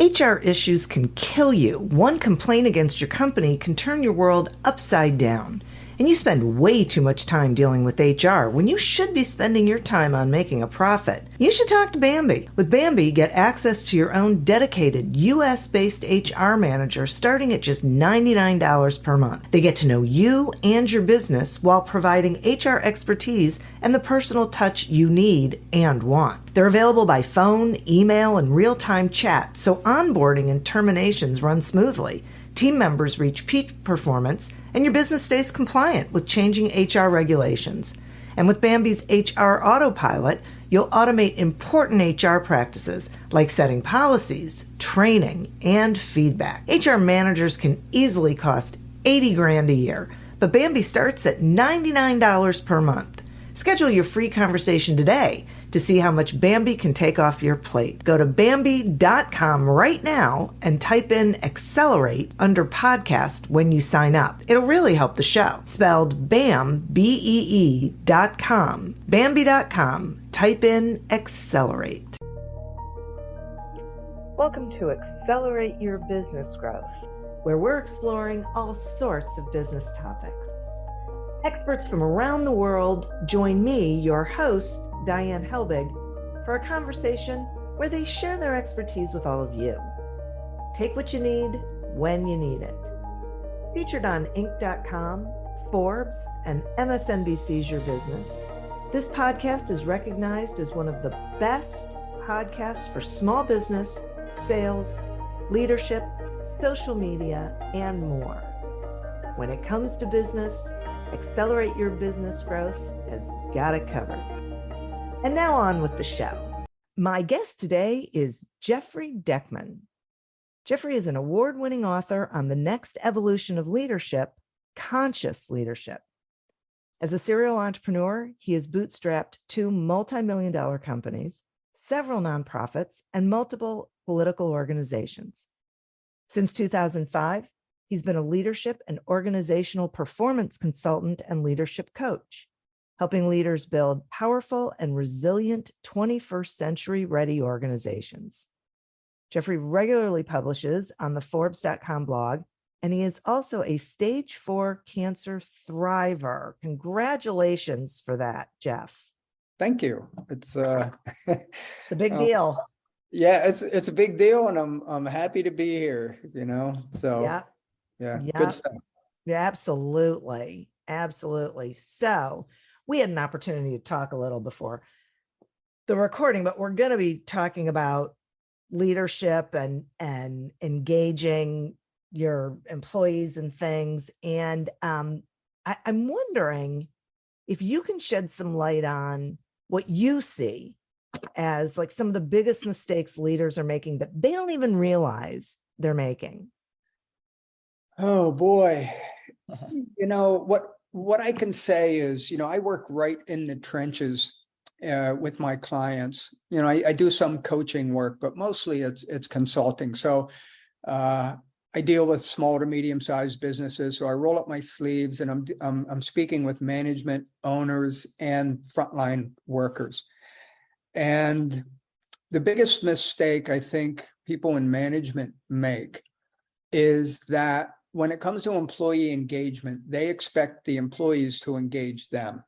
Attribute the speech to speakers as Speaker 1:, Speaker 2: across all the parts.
Speaker 1: HR issues can kill you. One complaint against your company can turn your world upside down. And you spend way too much time dealing with HR when you should be spending your time on making a profit. You should talk to Bambee. With Bambee, get access to your own dedicated US-based HR manager starting at just $99 per month. They get to know you and your business while providing HR expertise and the personal touch you need and want. They're available by phone, email, and real-time chat, so onboarding and terminations run smoothly. Team members reach peak performance, and your business stays compliant with changing HR regulations. And with Bambee's HR Autopilot, you'll automate important HR practices like setting policies, training, and feedback. HR managers can easily cost $80,000 a year, but Bambee starts at $99 per month. Schedule your free conversation today to see how much Bambee can take off your plate. Go to Bambee.com right now and type in Accelerate under podcast when you sign up. It'll really help the show. Spelled BAM, BEE.com. Bambee.com. Type in Accelerate. Welcome to Accelerate Your Business Growth, where we're exploring all sorts of business topics. Experts from around the world join me, your host, Diane Helbig, for a conversation where they share their expertise with all of you. Take what you need when you need it. Featured on Inc.com, Forbes, and MSNBC's Your Business, this podcast is recognized as one of the best podcasts for small business, sales, leadership, social media, and more. When it comes to business, Accelerate Your Business Growth has got it covered. And now on with the show. My guest today is Jeffrey Deckman. Jeffrey is an award-winning author on the next evolution of leadership, conscious leadership. As a serial entrepreneur, he has bootstrapped 2 multi-million-dollar companies, several nonprofits, and multiple political organizations. Since 2005, he's been a leadership and organizational performance consultant and leadership coach, helping leaders build powerful and resilient 21st century ready organizations. Jeffrey regularly publishes on the Forbes.com blog, and he is also a stage 4 cancer thriver. Congratulations for that, Jeff.
Speaker 2: Thank you. It's
Speaker 1: a big deal.
Speaker 2: Yeah, it's a big deal, and I'm happy to be here, So yeah, good stuff.
Speaker 1: Yeah, absolutely. So we had an opportunity to talk a little before the recording, but we're going to be talking about leadership and engaging your employees and things. And I'm wondering if you can shed some light on what you see as like some of the biggest mistakes leaders are making that they don't even realize they're making.
Speaker 2: Oh boy. What I can say is, I work right in the trenches with my clients. I do some coaching work, but mostly it's consulting. So I deal with small to medium-sized businesses. So I roll up my sleeves and I'm speaking with management, owners, and frontline workers. And the biggest mistake I think people in management make is that when it comes to employee engagement, they expect the employees to engage them.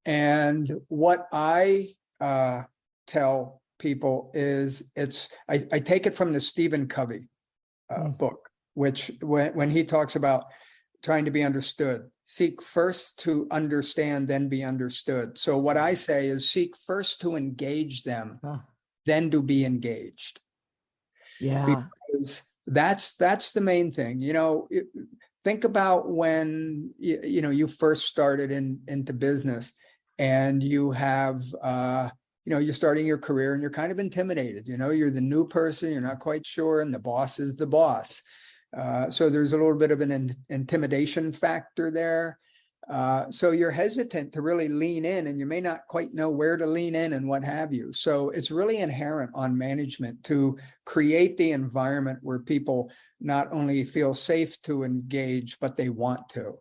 Speaker 2: And what I tell people is I take it from the Stephen Covey book, which when he talks about trying to be understood, seek first to understand, then be understood. So what I say is seek first to engage them, then to be engaged.
Speaker 1: Yeah.
Speaker 2: Because that's the main thing. Think about when you first started into business, and you have you're starting your career and you're kind of intimidated. You're the new person, you're not quite sure, and the boss is the boss. So there's a little bit of an intimidation factor there. So you're hesitant to really lean in, and you may not quite know where to lean in and what have you. So it's really inherent on management to create the environment where people not only feel safe to engage, but they want to.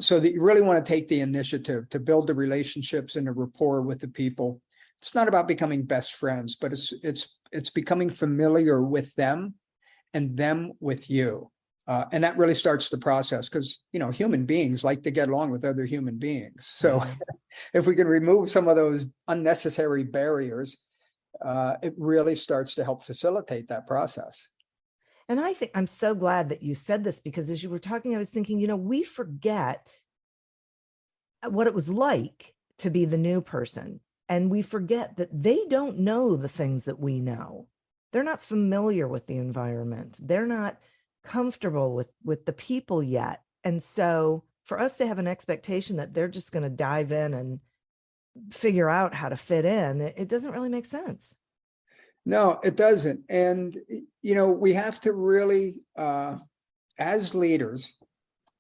Speaker 2: So that you really want to take the initiative to build the relationships and the rapport with the people. It's not about becoming best friends, but it's it's becoming familiar with them and them with you. And that really starts the process because, human beings like to get along with other human beings. So if we can remove some of those unnecessary barriers, it really starts to help facilitate that process.
Speaker 1: And I think I'm so glad that you said this, because as you were talking, I was thinking, we forget what it was like to be the new person. And we forget that they don't know the things that we know. They're not familiar with the environment. They're not comfortable with the people yet. And so for us to have an expectation that they're just going to dive in and figure out how to fit in, it doesn't really make sense.
Speaker 2: No, it doesn't. And, we have to really, as leaders,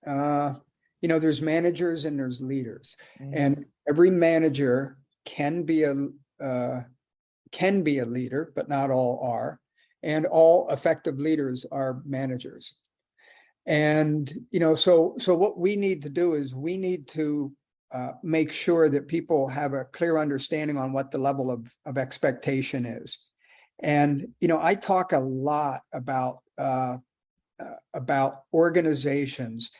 Speaker 2: there's managers and there's leaders, and every manager can be a leader, but not all are. And all effective leaders are managers. And, so what we need to do is we need to make sure that people have a clear understanding on what the level of expectation is. And, I talk a lot about organizations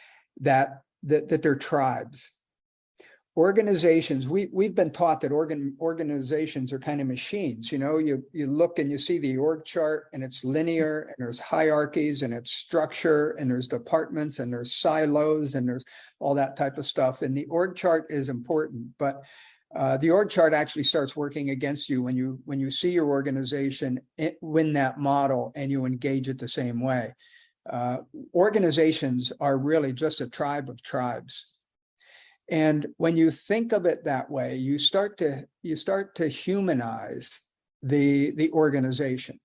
Speaker 2: that they're tribes. Organizations, we've been taught that organizations are kind of machines. You look and you see the org chart, and it's linear, and there's hierarchies, and it's structure, and there's departments, and there's silos, and there's all that type of stuff. And the org chart is important, but the org chart actually starts working against you when you see your organization win that model and you engage it the same way. Organizations are really just a tribe of tribes. And when you think of it that way, you start to humanize the organization.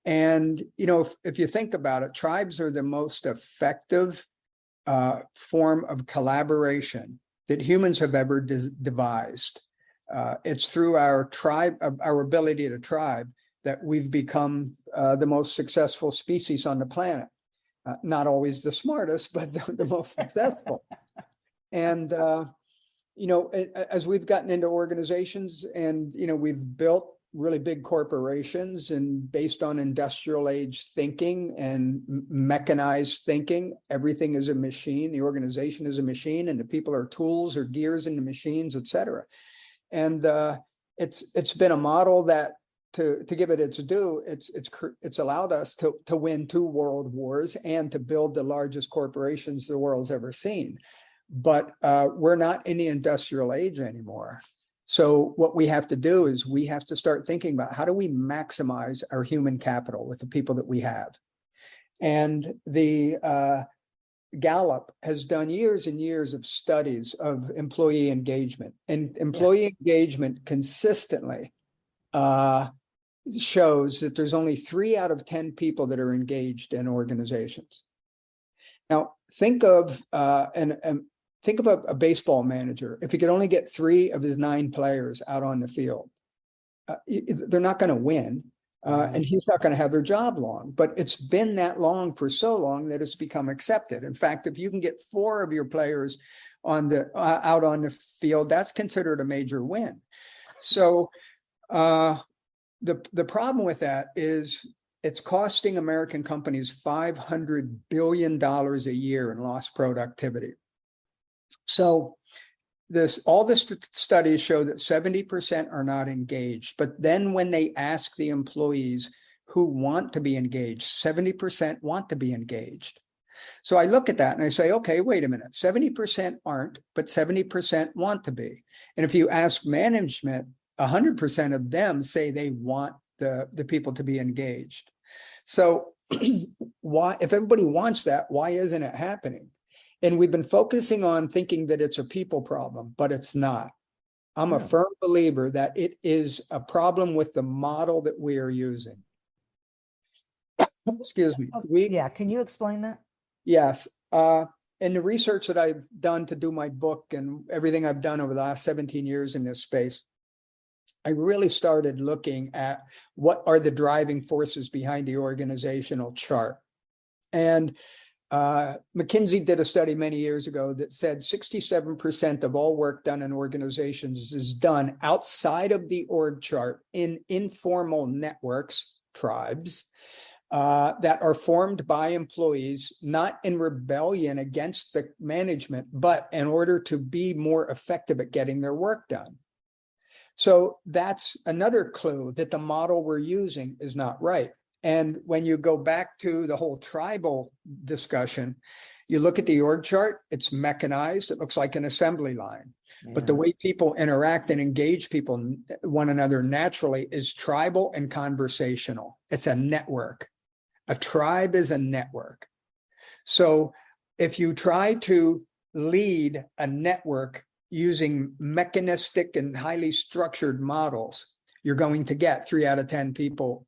Speaker 2: And, if you think about it, tribes are the most effective form of collaboration that humans have ever devised. It's through our ability to tribe, that we've become the most successful species on the planet. Not always the smartest, but the most successful. And, as we've gotten into organizations and, we've built really big corporations, and based on industrial age thinking and mechanized thinking, everything is a machine. The organization is a machine, and the people are tools or gears in the machines, et cetera. And it's been a model that, to give it its due, it's allowed us to win 2 world wars and to build the largest corporations the world's ever seen. But we're not in the industrial age anymore. So what we have to do is we have to start thinking about how do we maximize our human capital with the people that we have. And the Gallup has done years and years of studies of employee engagement, and employee engagement consistently shows that there's only 3 out of 10 people that are engaged in organizations. Now, think of a baseball manager. If he could only get 3 of his 9 players out on the field, they're not going to win, and he's not going to have their job long. But it's been that long for so long that it's become accepted. In fact, if you can get 4 of your players out on the field, that's considered a major win. So the problem with that is it's costing American companies $500 billion a year in lost productivity. So all the studies show that 70% are not engaged, but then when they ask the employees who want to be engaged, 70% want to be engaged. So I look at that and I say, okay, wait a minute, 70% aren't, but 70% want to be. And if you ask management, 100% of them say they want the people to be engaged. So why, if everybody wants that, why isn't it happening? And we've been focusing on thinking that it's a people problem, but it's not. I'm a firm believer that it is a problem with the model that we are using. Excuse me.
Speaker 1: Can you explain that?
Speaker 2: Yes. In the research that I've done to do my book and everything I've done over the last 17 years in this space, I really started looking at what are the driving forces behind the organizational chart. And McKinsey did a study many years ago that said 67% of all work done in organizations is done outside of the org chart in informal networks, tribes, that are formed by employees, not in rebellion against the management, but in order to be more effective at getting their work done. So that's another clue that the model we're using is not right. And when you go back to the whole tribal discussion, you look at the org chart, it's mechanized, it looks like an assembly line. But the way people interact and engage one another naturally is tribal and conversational. It's a network. A tribe is a network. So if you try to lead a network using mechanistic and highly structured models, you're going to get 3 out of 10 people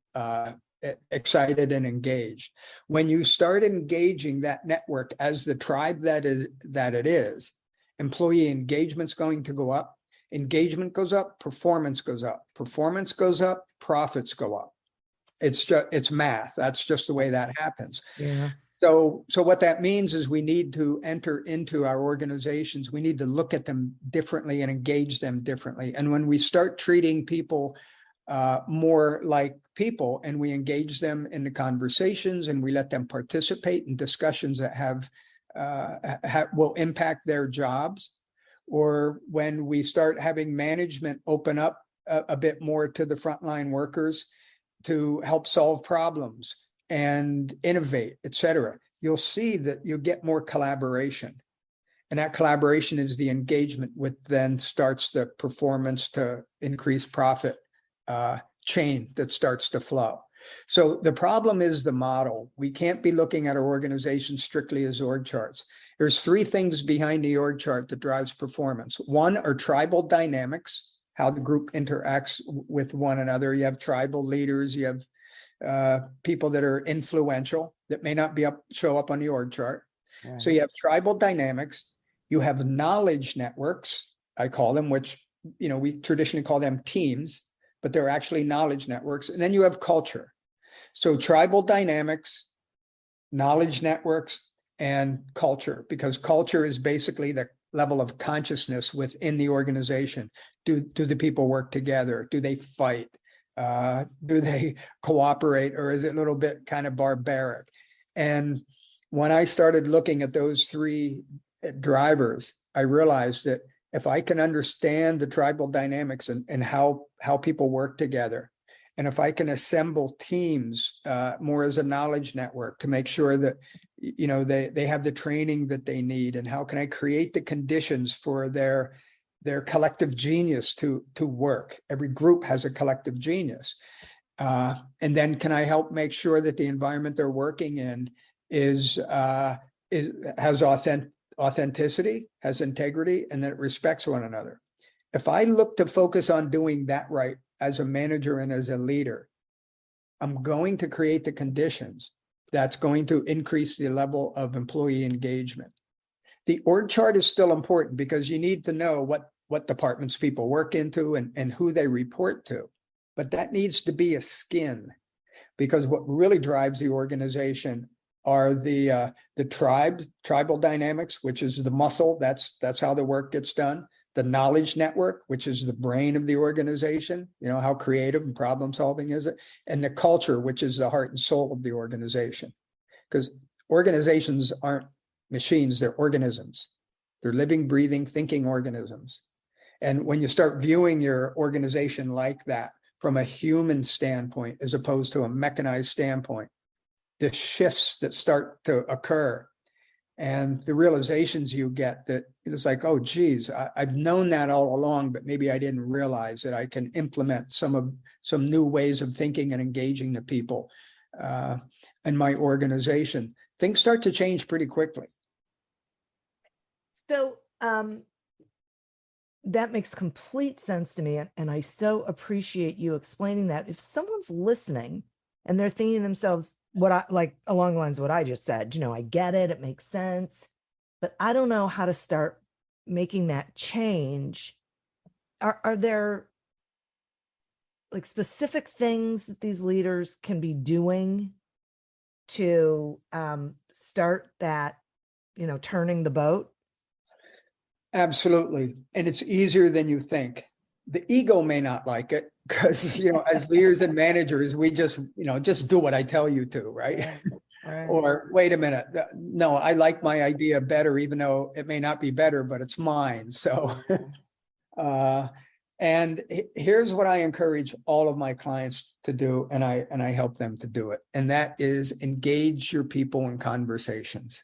Speaker 2: excited and engaged. When you start engaging that network as the tribe that it is, employee engagement's going to go up. Engagement goes up, performance goes up. Performance goes up, profits go up. It's math. That's just the way that happens.
Speaker 1: Yeah.
Speaker 2: So what that means is we need to enter into our organizations. We need to look at them differently and engage them differently. And when we start treating people more like people, and we engage them in the conversations, and we let them participate in discussions that will impact their jobs, or when we start having management open up a bit more to the frontline workers to help solve problems and innovate, et cetera, you'll see that you'll get more collaboration. And that collaboration is the engagement, which then starts the performance to increase profit chain that starts to flow. So the problem is the model. We can't be looking at our organization strictly as org charts. There's 3 things behind the org chart that drives performance. One are tribal dynamics, how the group interacts with one another. You have tribal leaders, you have people that are influential that may not show up on the org chart. Right. So you have tribal dynamics, you have knowledge networks, I call them, which we traditionally call them teams, but they're actually knowledge networks. And then you have culture. So tribal dynamics, knowledge networks, and culture, because culture is basically the level of consciousness within the organization. Do the people work together? Do they fight? Do they cooperate, or is it a little bit kind of barbaric? And when I started looking at those 3 drivers, I realized that if I can understand the tribal dynamics and how people work together, and if I can assemble teams more as a knowledge network to make sure that they have the training that they need, and how can I create the conditions for their collective genius to work. Every group has a collective genius. And then can I help make sure that the environment they're working in has authenticity, has integrity, and that it respects one another. If I look to focus on doing that right as a manager and as a leader, I'm going to create the conditions that's going to increase the level of employee engagement. The org chart is still important because you need to know what departments people work into and who they report to. But that needs to be a skin, because what really drives the organization are the tribal dynamics, which is the muscle. That's how the work gets done. The knowledge network, which is the brain of the organization, how creative and problem solving is it? And the culture, which is the heart and soul of the organization. Because organizations aren't machines, they're organisms. They're living, breathing, thinking organisms. And when you start viewing your organization like that from a human standpoint, as opposed to a mechanized standpoint, the shifts that start to occur and the realizations you get, that it's like, oh, geez, I've known that all along, but maybe I didn't realize that I can implement some new ways of thinking and engaging the people in my organization. Things start to change pretty quickly.
Speaker 1: So that makes complete sense to me. And I so appreciate you explaining that. If someone's listening and they're thinking to themselves, along the lines of what I just said, I get it, it makes sense, but I don't know how to start making that change. Are there specific things that these leaders can be doing to start that, turning the boat?
Speaker 2: Absolutely. And it's easier than you think. The ego may not like it because, as leaders and managers, we just do what I tell you to, right?
Speaker 1: Right.
Speaker 2: Or wait a minute. No, I like my idea better, even though it may not be better, but it's mine. So, and here's what I encourage all of my clients to do, and I help them to do it. And that is engage your people in conversations.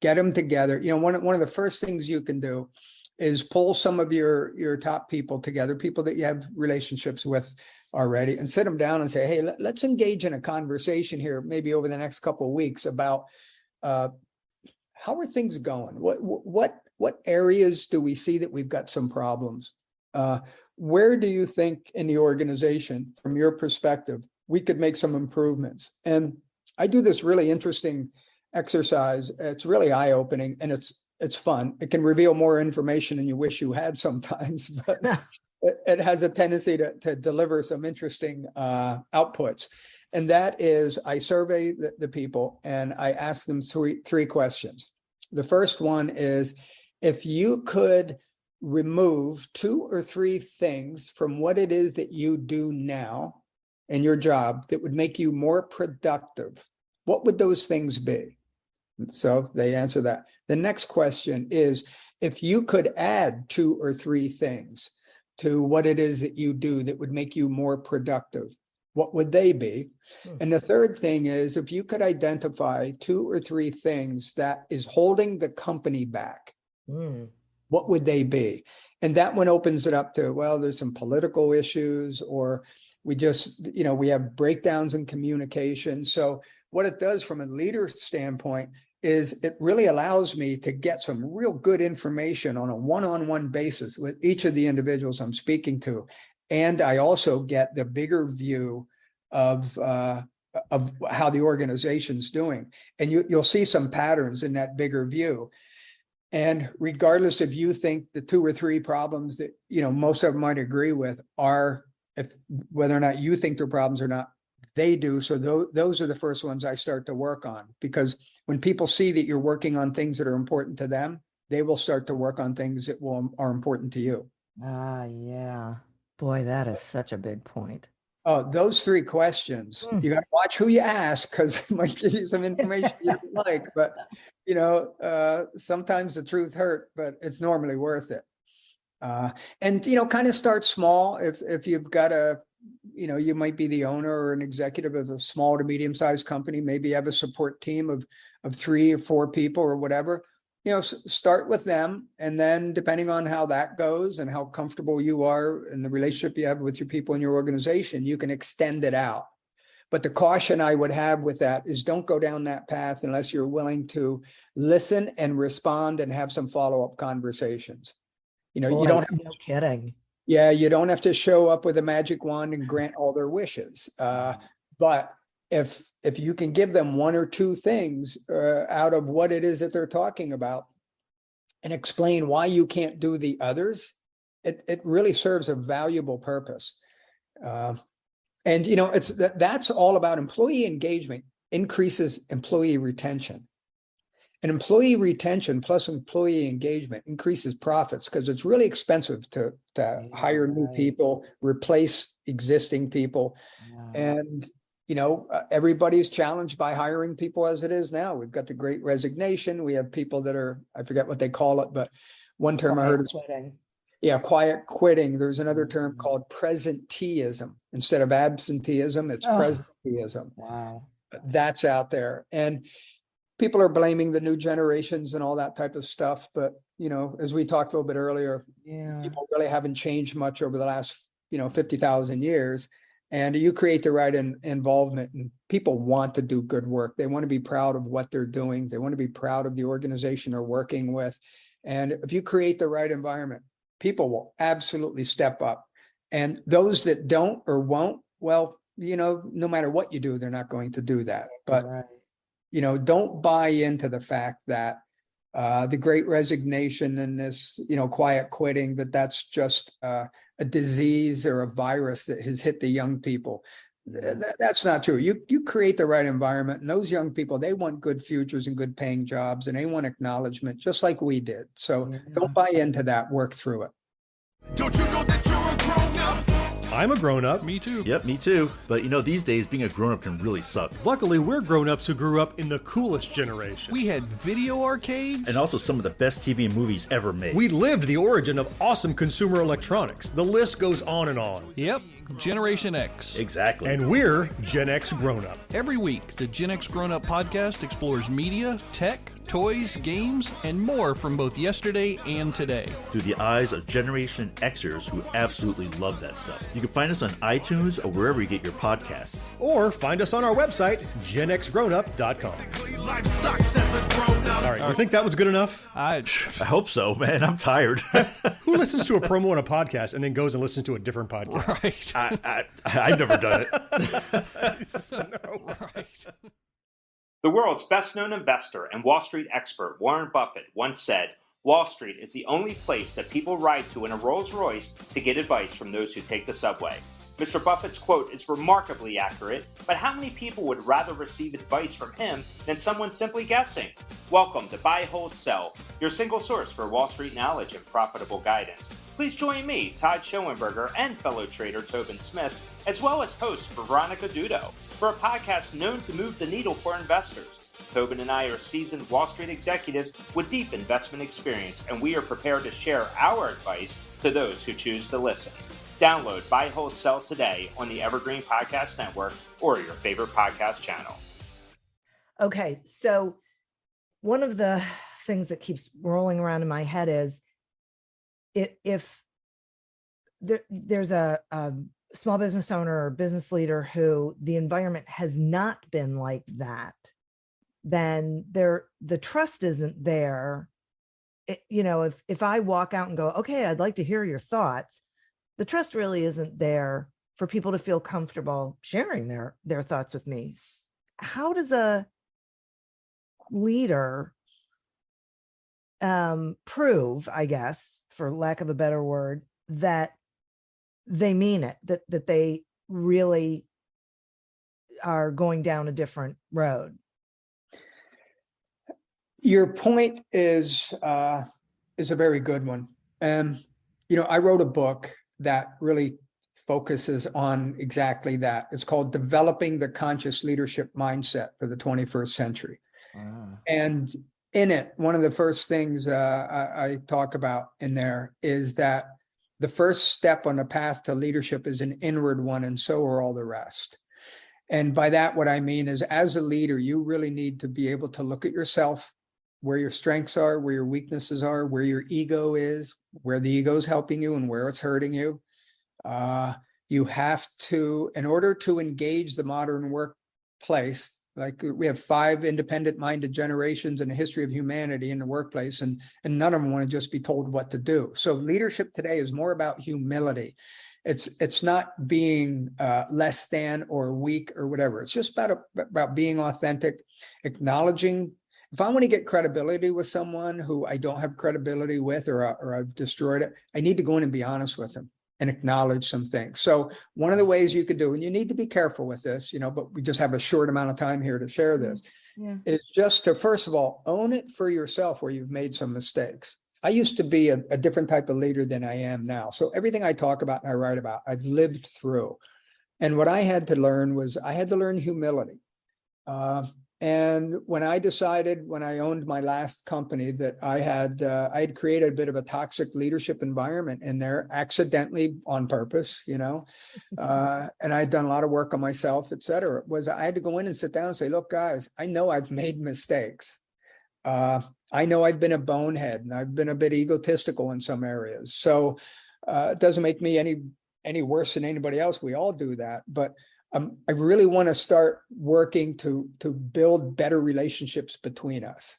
Speaker 2: Get them together. One of the first things you can do is pull some of your top people together, people that you have relationships with already, and sit them down and say, hey, let's engage in a conversation here, maybe over the next couple of weeks, about how are things going? What areas do we see that we've got some problems? Where do you think in the organization, from your perspective, we could make some improvements? And I do this really interesting exercise. It's really eye-opening, and it's fun. It can reveal more information than you wish you had sometimes, but it has a tendency to deliver some interesting outputs. And that is, I survey the people and I ask them three questions. The first one is, if you could remove 2 or 3 things from what it is that you do now in your job that would make you more productive, what would those things be? So they answer that. The next question is, if you could add 2 or 3 things to what it is that you do that would make you more productive, what would they be? And the third thing is, if you could identify 2 or 3 things that is holding the company back, what would they be? And that one opens it up to, well, there's some political issues, or we just, we have breakdowns in communication. So what it does from a leader standpoint is it really allows me to get some real good information on a one-on-one basis with each of the individuals I'm speaking to. And I also get the bigger view of how the organization's doing. And you'll see some patterns in that bigger view. And regardless if you think the 2 or 3 problems that, most of them might agree with are, whether or not you think they're problems or not, they do. So those are the first ones I start to work on, because when people see that you're working on things that are important to them, they will start to work on things that are important to you.
Speaker 1: Yeah. Boy, that is such a big point.
Speaker 2: Oh, those 3 questions, you got to watch who you ask, because it might give you some information you don't like, but sometimes the truth hurt, but it's normally worth it. And kind of start small. If you've got you might be the owner or an executive of a small to medium-sized company, maybe you have a support team of 3 or 4 people or whatever. Start with them, and then depending on how that goes and how comfortable you are and the relationship you have with your people in your organization, you can extend it out. But the caution I would have with that is, don't go down that path unless you're willing to listen and respond and have some follow-up conversations.
Speaker 1: Boy, you don't have no kidding.
Speaker 2: Yeah, you don't have to show up with a magic wand and grant all their wishes. But if you can give them 1 or 2 things out of what it is that they're talking about, and explain why you can't do the others, it really serves a valuable purpose. And that's all about employee engagement, increases employee retention. And employee retention plus employee engagement increases profits, because it's really expensive to hire new people, replace existing people. And everybody's challenged by hiring people as it is now. We've got the Great Resignation. We have people that are, I forget what they call it, but one term I heard is quiet quitting. There's another term called presenteeism. Instead of absenteeism, it's presenteeism.
Speaker 1: Wow.
Speaker 2: That's out there. And people are blaming the new generations and all that type of stuff. But, as we talked a little bit earlier, people really haven't changed much over the last, 50,000 years. And you create the right involvement, and people want to do good work. They want to be proud of what they're doing. They want to be proud of the organization they're working with. And if you create the right environment, people will absolutely step up. And those that don't or won't, well, no matter what you do, they're not going to do that. But, don't buy into the fact that the Great Resignation and this, quiet quitting, that's just a disease or a virus that has hit the young people. That's not true. You create the right environment, and those young people, they want good futures and good paying jobs, and they want acknowledgement just like we did. So don't buy into that, work through it.
Speaker 3: Don't you know that you're a grown-up?
Speaker 4: I'm a grown-up.
Speaker 5: Me too.
Speaker 6: Yep, me too. But these days being a grown-up can really suck.
Speaker 4: Luckily, we're grown-ups who grew up in the coolest generation.
Speaker 5: We had video arcades.
Speaker 6: And also some of the best TV and movies ever made.
Speaker 4: We lived the origin of awesome consumer electronics. The list goes on and on.
Speaker 5: Yep, Generation X.
Speaker 6: Exactly.
Speaker 4: And we're Gen X grown-up.
Speaker 5: Every week, the Gen X Grown Up podcast explores media, tech, toys, games, and more from both yesterday and today.
Speaker 6: Through the eyes of Generation Xers who absolutely love that stuff. You can find us on iTunes or wherever you get your podcasts.
Speaker 4: Or find us on our website, genxgrownup.com.
Speaker 3: Life sucks as a grown-up.
Speaker 4: All right, you think that was good enough?
Speaker 5: I
Speaker 6: hope so, man. I'm tired.
Speaker 4: Who listens to a promo on a podcast and then goes and listens to a different podcast?
Speaker 5: Right.
Speaker 6: I've never done it.
Speaker 5: Right.
Speaker 7: The world's best-known investor and Wall Street expert Warren Buffett once said, "Wall Street is the only place that people ride to in a Rolls-Royce to get advice from those who take the subway." Mr. Buffett's quote is remarkably accurate, but how many people would rather receive advice from him than someone simply guessing? Welcome to Buy, Hold, Sell, your single source for Wall Street knowledge and profitable guidance. Please join me, Todd Schoenberger, and fellow trader Tobin Smith, as well as host Veronica Dudo, for a podcast known to move the needle for investors. Tobin and I are seasoned Wall Street executives with deep investment experience, and we are prepared to share our advice to those who choose to listen. Download Buy, Hold, Sell today on the Evergreen Podcast Network or your favorite podcast channel.
Speaker 1: Okay, so one of the things that keeps rolling around in my head is if there's a small business owner or business leader who the environment has not been like that, then the trust isn't there. If I walk out and go, okay, I'd like to hear your thoughts, the trust really isn't there for people to feel comfortable sharing their thoughts with me. How does a leader prove, I guess, for lack of a better word, that they mean it, that they really are going down a different road?
Speaker 2: Your point is a very good one. I wrote a book that really focuses on exactly that. It's called Developing the Conscious Leadership Mindset for the 21st Century. And in it, one of the first things I talk about in there is that the first step on the path to leadership is an inward one, and so are all the rest. And by that, what I mean is, as a leader, you really need to be able to look at yourself, where your strengths are, where your weaknesses are, where your ego is, where the ego is helping you and where it's hurting you. You have to, in order to engage the modern workplace, like we have 5 independent-minded generations in the history of humanity in the workplace, and none of them want to just be told what to do. So leadership today is more about humility. It's not being less than or weak or whatever. It's just about being authentic, acknowledging. If I want to get credibility with someone who I don't have credibility with, or I've destroyed it, I need to go in and be honest with them and acknowledge some things. So one of the ways you could do, and you need to be careful with this, but we just have a short amount of time here to share this, is just to, first of all, own it for yourself where you've made some mistakes. I used to be a different type of leader than I am now. So everything I talk about and I write about, I've lived through. And what I had to learn was I had to learn humility. And when I decided, when I owned my last company, that I had created a bit of a toxic leadership environment in there, accidentally, on purpose, and I'd done a lot of work on myself, et cetera, was I had to go in and sit down and say, look, guys, I know I've made mistakes. I know I've been a bonehead and I've been a bit egotistical in some areas. So it doesn't make me any worse than anybody else. We all do that. But I really want to start working to build better relationships between us.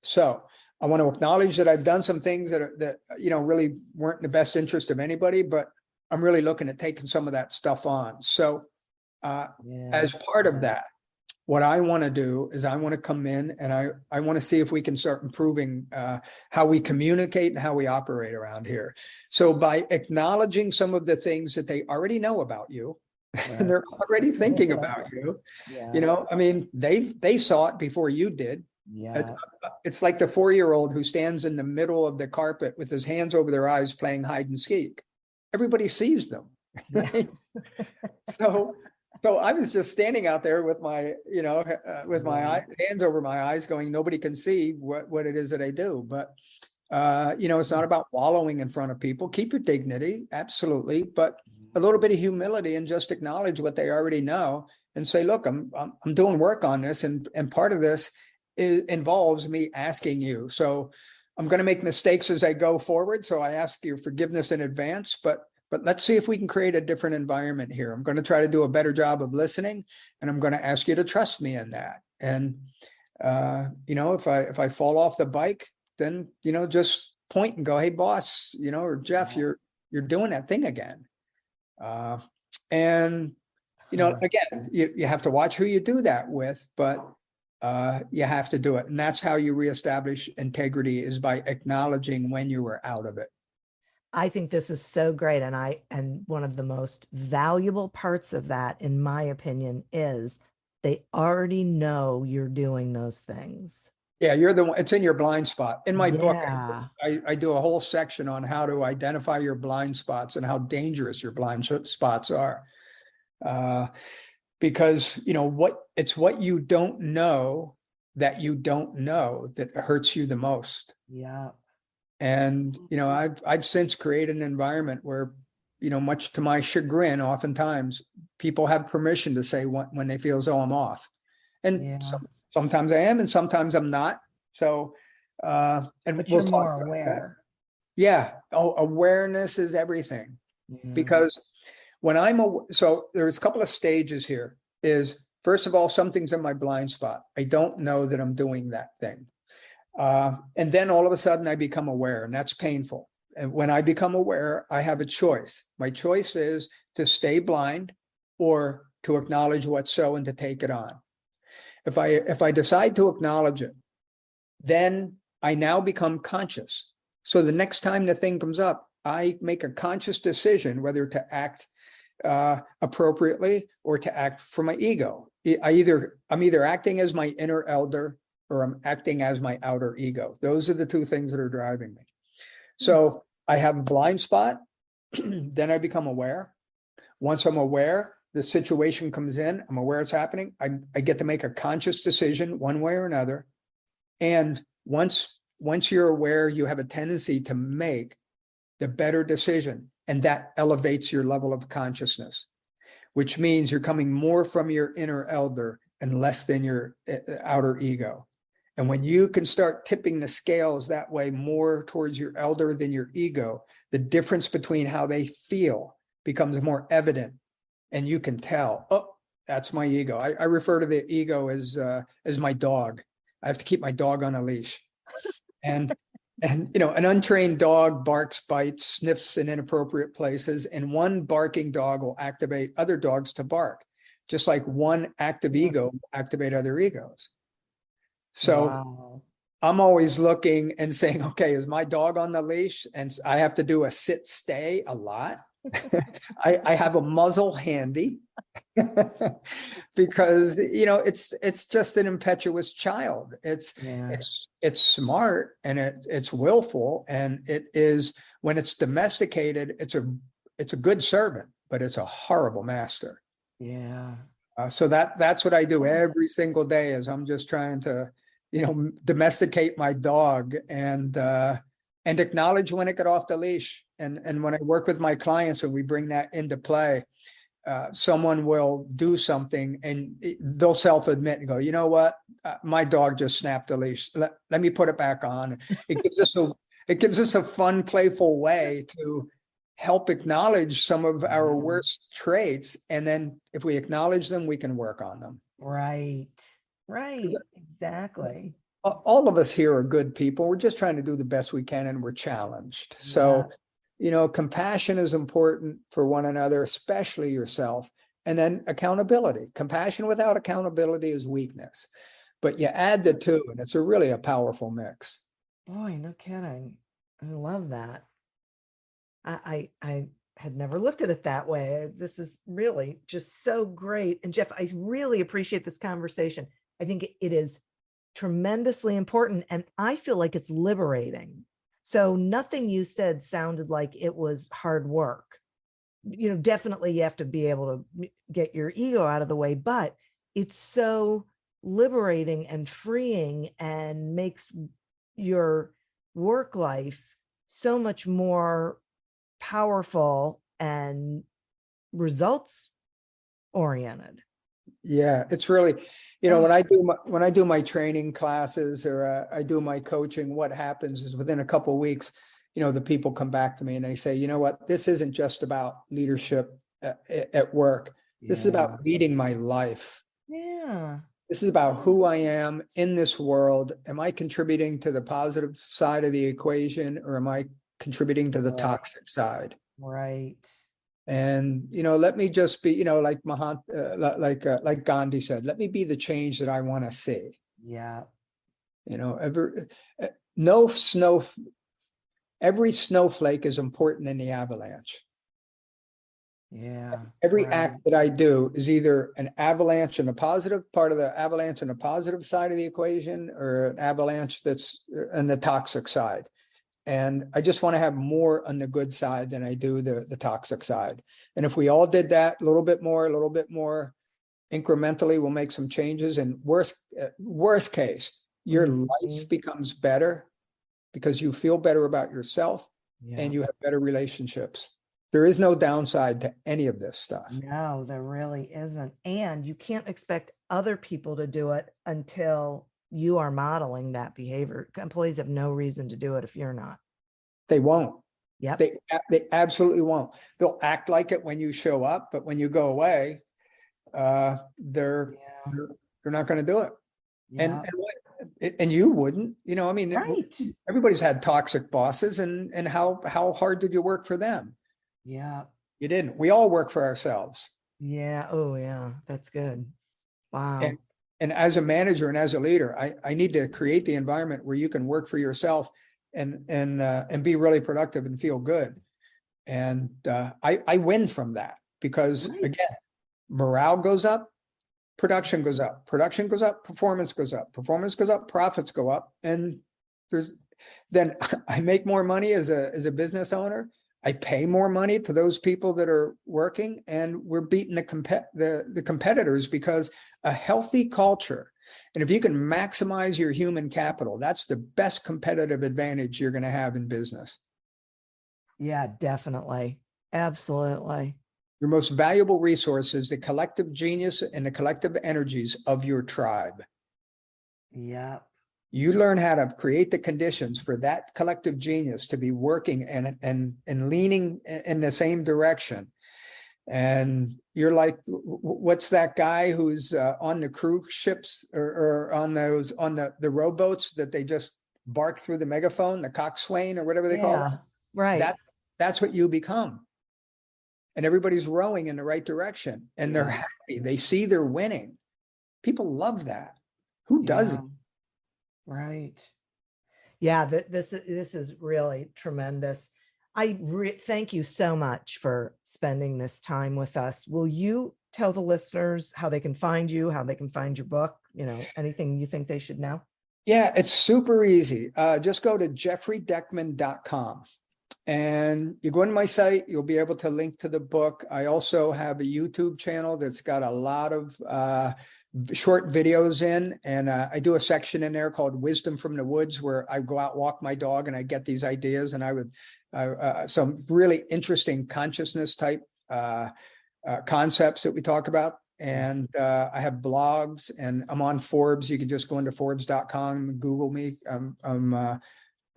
Speaker 2: So I want to acknowledge that I've done some things that really weren't in the best interest of anybody, but I'm really looking at taking some of that stuff on. So as part of that, what I want to do is I want to come in and I want to see if we can start improving how we communicate and how we operate around here. So by acknowledging some of the things that they already know about you, and they're already thinking about you.
Speaker 1: Yeah.
Speaker 2: I mean, they saw it before you did.
Speaker 1: Yeah.
Speaker 2: It's like the 4-year-old who stands in the middle of the carpet with his hands over their eyes playing hide and seek. Everybody sees them.
Speaker 1: Yeah.
Speaker 2: So I was just standing out there with my, with my hands over my eyes going, nobody can see what it is that I do. But, it's not about wallowing in front of people. Keep your dignity, absolutely. But a little bit of humility and just acknowledge what they already know and say, look, I'm doing work on this. And part of this involves me asking you. So I'm going to make mistakes as I go forward. So I ask your forgiveness in advance, but let's see if we can create a different environment here. I'm going to try to do a better job of listening, and I'm going to ask you to trust me in that. And, if I fall off the bike, then, just point and go, hey boss, or Jeff, you're doing that thing again. And, again, you have to watch who you do that with, but you have to do it. And that's how you reestablish integrity, is by acknowledging when you were out of it.
Speaker 1: I think this is so great. And one of the most valuable parts of that, in my opinion, is they already know you're doing those things.
Speaker 2: Yeah, you're the one. It's in your blind spot. In my book,
Speaker 1: Yeah.
Speaker 2: I do a whole section on how to identify your blind spots and how dangerous your blind spots are. Because, it's what you don't know that you don't know that hurts you the most.
Speaker 1: Yeah.
Speaker 2: And, I've since created an environment where, much to my chagrin, oftentimes people have permission to say when they feel as though I'm off. And
Speaker 1: Yeah.
Speaker 2: sometimes I am, and sometimes I'm not. So, and
Speaker 1: But
Speaker 2: we'll
Speaker 1: you're
Speaker 2: talk
Speaker 1: more
Speaker 2: about that.
Speaker 1: aware.
Speaker 2: Yeah. Awareness is everything.
Speaker 1: Yeah.
Speaker 2: Because when so there's a couple of stages here. Is first of all, something's in my blind spot. I don't know that I'm doing that thing. And then all of a sudden I become aware, and that's painful. And when I become aware, I have a choice. My choice is to stay blind or to acknowledge what's so and to take it on. If I decide to acknowledge it, then I now become conscious. So the next time the thing comes up, I make a conscious decision whether to act appropriately or to act for my ego. I'm either acting as my inner elder or I'm acting as my outer ego. Those are the two things that are driving me. So I have a blind spot, then I become aware. Once I'm aware, the situation comes in, I'm aware it's happening. I get to make a conscious decision one way or another. And once you're aware, you have a tendency to make the better decision. And that elevates your level of consciousness, which means you're coming more from your inner elder and less than your outer ego. And when you can start tipping the scales that way more towards your elder than your ego, the difference between how they feel becomes more evident. And you can tell, oh, that's my ego. I refer to the ego as my dog. I have to keep my dog on a leash. And an untrained dog barks, bites, sniffs in inappropriate places, and one barking dog will activate other dogs to bark, just like one active ego will activate other egos. So
Speaker 1: Wow.
Speaker 2: I'm always looking and saying, okay, is my dog on the leash? And I have to do a sit stay a lot. I have a muzzle handy because, it's just an impetuous child. It's smart and it's willful, and it is, when it's domesticated, it's a good servant, but it's a horrible master.
Speaker 1: Yeah.
Speaker 2: So that's what I do every single day, is I'm just trying to, domesticate my dog and acknowledge when it got off the leash. And when I work with my clients and we bring that into play, someone will do something and they'll self-admit and go, you know what, my dog just snapped the leash. Let me put it back on. It gives us a fun, playful way to help acknowledge some of our worst traits. And then if we acknowledge them, we can work on them.
Speaker 1: Right. Exactly.
Speaker 2: All of us here are good people. We're just trying to do the best we can, and we're challenged. So, compassion is important for one another, especially yourself. And then accountability. Compassion without accountability is weakness. But you add the two, and it's really a powerful mix.
Speaker 1: Boy, no kidding. I love that. I had never looked at it that way. This is really just so great. And Jeff, I really appreciate this conversation. I think it is tremendously important, and I feel like it's liberating. So nothing you said sounded like it was hard work. Definitely you have to be able to get your ego out of the way, but it's so liberating and freeing and makes your work life so much more powerful and results oriented.
Speaker 2: Yeah, it's really, when I do my training classes or I do my coaching, what happens is within a couple of weeks, the people come back to me and they say, you know what, this isn't just about leadership at work. This is about leading my life.
Speaker 1: Yeah.
Speaker 2: This is about who I am in this world. Am I contributing to the positive side of the equation, or am I contributing to the toxic side?
Speaker 1: Right.
Speaker 2: And, let me just be, like like Gandhi said, let me be the change that I want to see.
Speaker 1: Yeah.
Speaker 2: Every snowflake is important in the avalanche.
Speaker 1: Yeah.
Speaker 2: Every act that I do is either an avalanche in a positive part of the avalanche in the positive side of the equation, or an avalanche that's on the toxic side. And I just want to have more on the good side than I do the toxic side. And if we all did that a little bit more incrementally, we'll make some changes. And worst case, your life becomes better because you feel better about yourself and you have better relationships. There is no downside to any of this stuff.
Speaker 1: No, there really isn't. And you can't expect other people to do it until you are modeling that behavior. Employees have no reason to do it if you're not.
Speaker 2: They won't.
Speaker 1: Yep.
Speaker 2: They absolutely won't. They'll act like it when you show up, but when you go away, they're not going to do it.
Speaker 1: Yeah.
Speaker 2: And you wouldn't,
Speaker 1: Right.
Speaker 2: Everybody's had toxic bosses, and how hard did you work for them?
Speaker 1: Yeah.
Speaker 2: You didn't. We all work for ourselves.
Speaker 1: Yeah. Oh, yeah. That's good. Wow.
Speaker 2: And as a manager and as a leader, I need to create the environment where you can work for yourself and be really productive and feel good. And I win from that because again, morale goes up, production goes up, performance goes up, profits go up. And then I make more money as a business owner. I pay more money to those people that are working, and we're beating the competitors because a healthy culture. And if you can maximize your human capital, that's the best competitive advantage you're going to have in business.
Speaker 1: Yeah, definitely. Absolutely.
Speaker 2: Your most valuable resource is the collective genius and the collective energies of your tribe.
Speaker 1: Yeah.
Speaker 2: You learn how to create the conditions for that collective genius to be working and leaning in the same direction. And you're like, what's that guy who's on the cruise ships or on the rowboats that they just bark through the megaphone, the coxswain or whatever they call it?
Speaker 1: Right.
Speaker 2: That's what you become. And everybody's rowing in the right direction and they're happy. They see they're winning. People love that. Who doesn't?
Speaker 1: Right. Yeah, this is really tremendous. I thank you so much for spending this time with us. Will you tell the listeners how they can find you, how they can find your book, anything you think they should know?
Speaker 2: Yeah, it's super easy. Just go to jeffreydeckman.com and you go into my site, you'll be able to link to the book. I also have a YouTube channel that's got a lot of short videos in, and I do a section in there called Wisdom from the Woods, where I go out, walk my dog, and I get these ideas, and some really interesting consciousness type concepts that we talk about. And I have blogs, and I'm on Forbes. You can just go into Forbes.com and Google me.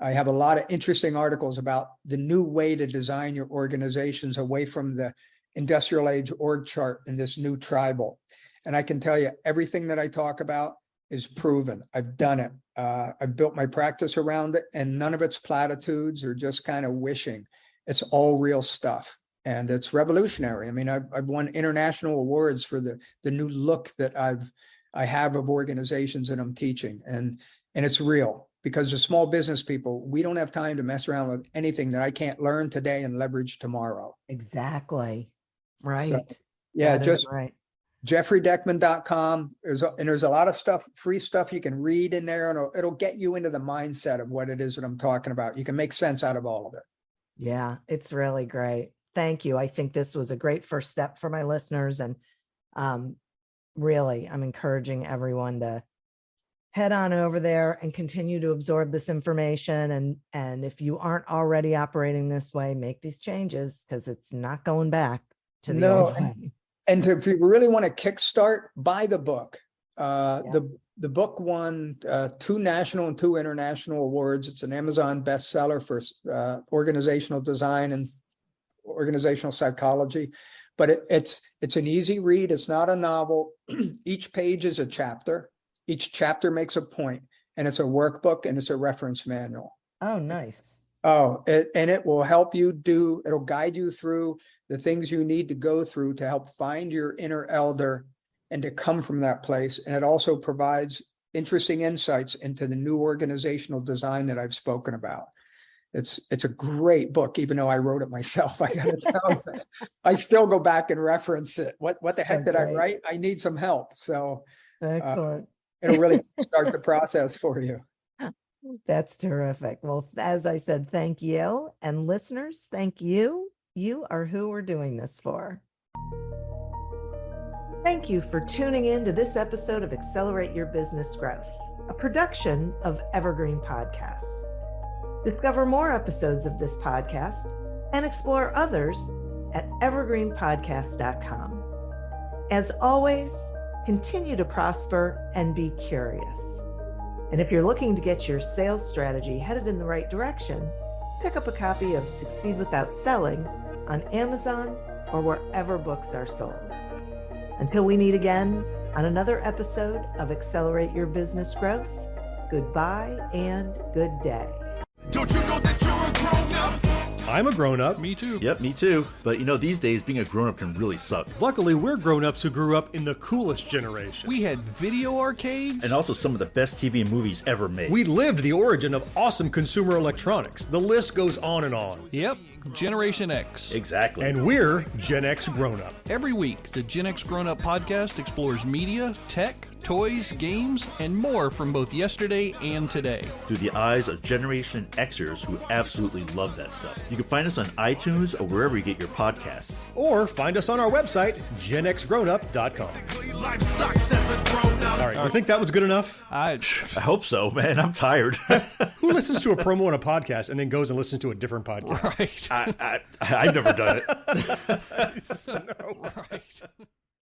Speaker 2: I have a lot of interesting articles about the new way to design your organizations away from the industrial age org chart and this new tribal. And I can tell you, everything that I talk about is proven. I've done it. I've built my practice around it, and none of it's platitudes or just kind of wishing. It's all real stuff, and it's revolutionary. I mean, I've won international awards for the new look that I have of organizations that I'm teaching, and it's real. because as small business people, we don't have time to mess around with anything that I can't learn today and leverage tomorrow.
Speaker 1: Exactly. Right.
Speaker 2: So, yeah,
Speaker 1: That is
Speaker 2: just
Speaker 1: right.
Speaker 2: jeffreydeckman.com. There's a lot of stuff, free stuff you can read in there, and it'll get you into the mindset of what it is that I'm talking about. You can make sense out of all of it.
Speaker 1: Yeah, it's really great. Thank you. I think this was a great first step for my listeners. And really, I'm encouraging everyone to head on over there and continue to absorb this information. And if you aren't already operating this way, make these changes, because it's not going back to the old way.
Speaker 2: And if you really want to kickstart, buy the book. The book won 2 national and 2 international awards. It's an Amazon bestseller for organizational design and organizational psychology. But it's an easy read. It's not a novel. Each page is a chapter. Each chapter makes a point, and it's a workbook, and it's a reference manual.
Speaker 1: Oh, nice.
Speaker 2: Oh, and it will help you it'll guide you through the things you need to go through to help find your inner elder and to come from that place. And it also provides interesting insights into the new organizational design that I've spoken about. It's a great book, even though I wrote it myself. I gotta tell you, I still go back and reference it. What the heck did I write? I need some help. So
Speaker 1: Excellent.
Speaker 2: it'll really start the process for you.
Speaker 1: That's terrific. Well, as I said, thank you. And listeners, thank you. You are who we're doing this for. Thank you for tuning in to this episode of Accelerate Your Business Growth, a production of Evergreen Podcasts. Discover more episodes of this podcast and explore others at evergreenpodcast.com. As always, continue to prosper and be curious. And if you're looking to get your sales strategy headed in the right direction, pick up a copy of Succeed Without Selling on Amazon or wherever books are sold. Until we meet again on another episode of Accelerate Your Business Growth, goodbye and good day.
Speaker 3: Don't you know that you're a grown-up?
Speaker 4: I'm a grown-up.
Speaker 5: Me too.
Speaker 6: Yep, me too. But these days being a grown-up can really suck.
Speaker 4: Luckily, we're grown-ups who grew up in the coolest generation.
Speaker 5: We had video arcades.
Speaker 6: And also some of the best TV and movies ever made.
Speaker 4: We lived the origin of awesome consumer electronics. The list goes on and on.
Speaker 5: Yep, Generation X.
Speaker 6: Exactly.
Speaker 4: And we're Gen X grown-up.
Speaker 5: Every week, the Gen X Grown Up podcast explores media, tech, toys, games, and more from both yesterday and today.
Speaker 6: Through the eyes of Generation Xers who absolutely love that stuff. You can find us on iTunes or wherever you get your podcasts.
Speaker 4: Or find us on our website, genxgrownup.com.
Speaker 3: Life sucks as a grown-up.
Speaker 4: All right, you think that was good enough?
Speaker 6: I hope so, man. I'm tired.
Speaker 4: Who listens to a promo on a podcast and then goes and listens to a different podcast?
Speaker 5: Right.
Speaker 6: I've never done it.
Speaker 4: No.
Speaker 5: Right.